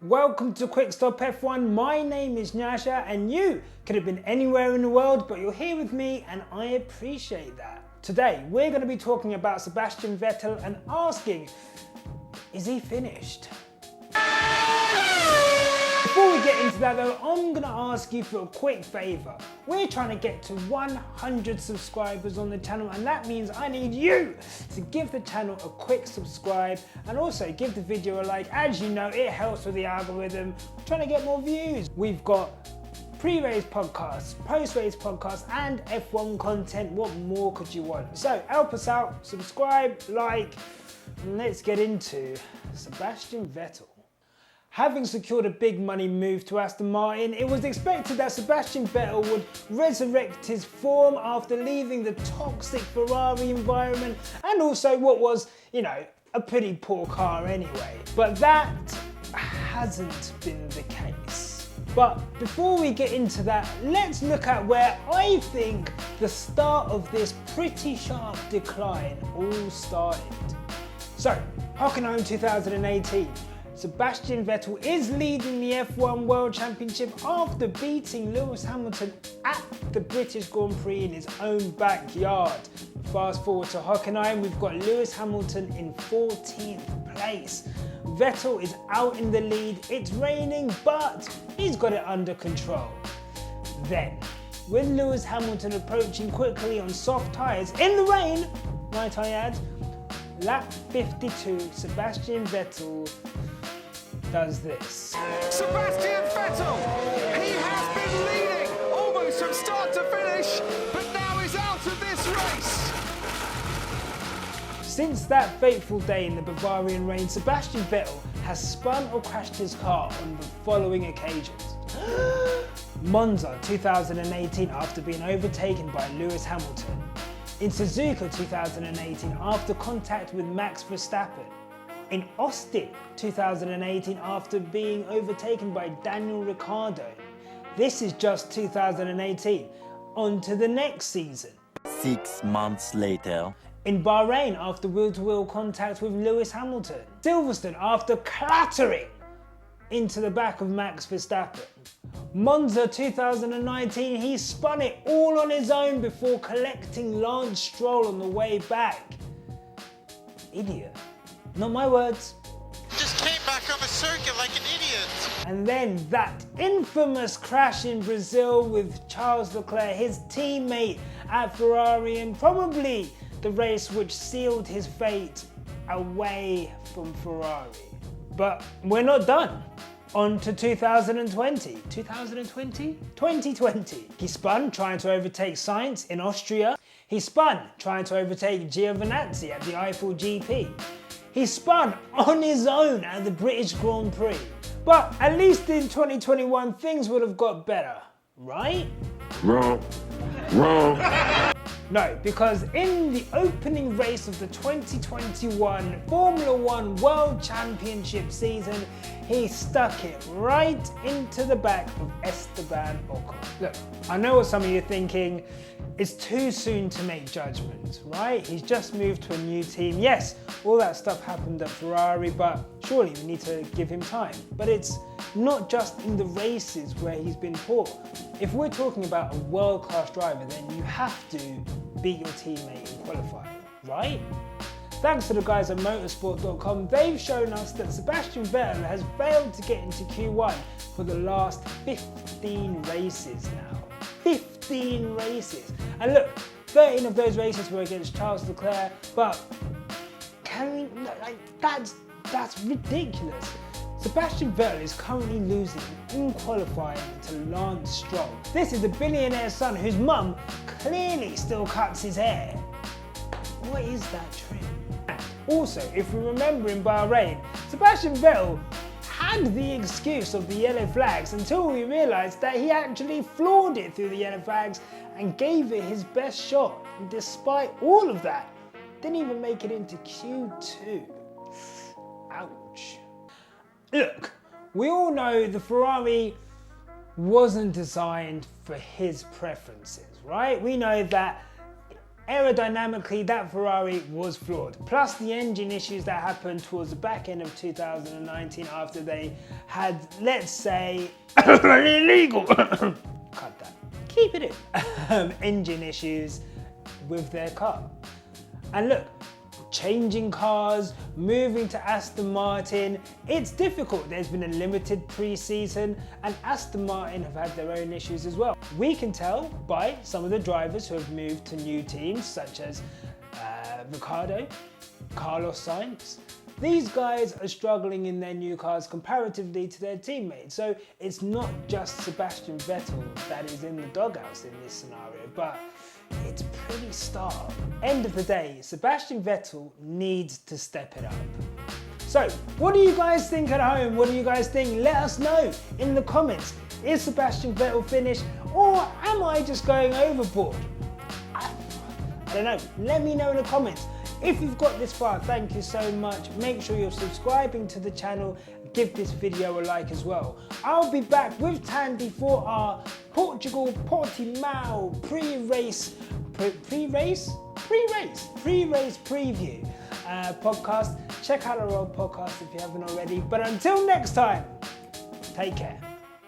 Welcome to Quick Stop F1. My name is Nyasha and you could have been anywhere in the world, but you're here with me and I appreciate that. Today, we're going to be talking about Sebastian Vettel and asking, is he finished? Before we get into that though, I'm going to ask you for a quick favour. We're trying to get to 100 subscribers on the channel, and that means I need you to give the channel a quick subscribe and also give the video a like. As you know, it helps with the algorithm. We're trying to get more views. We've got pre-race podcasts, post-race podcasts and F1 content. What more could you want? So help us out, subscribe, like, and let's get into Sebastian Vettel. Having secured a big money move to Aston Martin, it was expected that Sebastian Vettel would resurrect his form after leaving the toxic Ferrari environment and also what was, a pretty poor car anyway. But that hasn't been the case. But before we get into that, let's look at where I think the start of this pretty sharp decline all started. So, Hockenheim 2018. Sebastian Vettel is leading the F1 World Championship after beating Lewis Hamilton at the British Grand Prix in his own backyard. Fast forward to Hockenheim, we've got Lewis Hamilton in 14th place. Vettel is out in the lead, it's raining, but he's got it under control. Then, with Lewis Hamilton approaching quickly on soft tyres in the rain, might I add, lap 52, Sebastian Vettel does this. Sebastian Vettel, he has been leading almost from start to finish, but now he's out of this race. Since that fateful day in the Bavarian rain, Sebastian Vettel has spun or crashed his car on the following occasions. Monza 2018 after being overtaken by Lewis Hamilton. In Suzuka 2018 after contact with Max Verstappen. In Austin 2018 after being overtaken by Daniel Ricciardo. This is just 2018. On to the next season. 6 months later. In Bahrain after wheel-to-wheel contact with Lewis Hamilton. Silverstone after clattering into the back of Max Verstappen. Monza 2019, he spun it all on his own before collecting Lance Stroll on the way back. Idiot. Not my words. Just came back on the circuit like an idiot. And then that infamous crash in Brazil with Charles Leclerc, his teammate at Ferrari, and probably the race which sealed his fate away from Ferrari. But we're not done. On to 2020. 2020? 2020. He spun trying to overtake Sainz in Austria. He spun trying to overtake Giovinazzi at the Eiffel GP. He spun on his own at the British Grand Prix. But at least in 2021, things would have got better, right? Wrong. No, because in the opening race of the 2021 Formula One World Championship season, he stuck it right into the back of Esteban Ocon. Look, I know what some of you are thinking. It's too soon to make judgments, right? He's just moved to a new team. Yes, all that stuff happened at Ferrari, but surely we need to give him time. But it's not just in the races where he's been poor. If we're talking about a world-class driver, then you have to beat your teammate in qualifying, right? Thanks to the guys at motorsport.com, they've shown us that Sebastian Vettel has failed to get into Q1 for the last 15 races now. 15 races. And look, 13 of those races were against Charles Leclerc, but that's ridiculous. Sebastian Vettel is currently losing in qualifying to Lance Stroll. This is a billionaire son whose mum clearly still cuts his hair. What is that trim? Also, if we remember in Bahrain, Sebastian Vettel had the excuse of the yellow flags until we realised that he actually floored it through the yellow flags and gave it his best shot. And despite all of that, didn't even make it into Q2. Ouch. Look, we all know the Ferrari wasn't designed for his preferences, right? We know that Aerodynamically, that Ferrari was flawed. Plus the engine issues that happened towards the back end of 2019 after they had, let's say, illegal, cut that, keep it in, engine issues with their car. And look, changing cars, moving to Aston Martin, it's difficult. There's been a limited pre-season and Aston Martin have had their own issues as well. We can tell by some of the drivers who have moved to new teams such as Ricciardo, Carlos Sainz. These guys are struggling in their new cars comparatively to their teammates. So it's not just Sebastian Vettel that is in the doghouse in this scenario, but it's pretty stark. End of the day, Sebastian Vettel needs to step it up. So, what do you guys think at home? What do you guys think? Let us know in the comments. Is Sebastian Vettel finished, or am I just going overboard? I don't know. Let me know in the comments. If you've got this far, thank you so much. Make sure you're subscribing to the channel. Give this video a like as well. I'll be back with Tandy for our Portugal Portimao pre-race preview podcast. Check out our old podcast if you haven't already. But until next time, take care.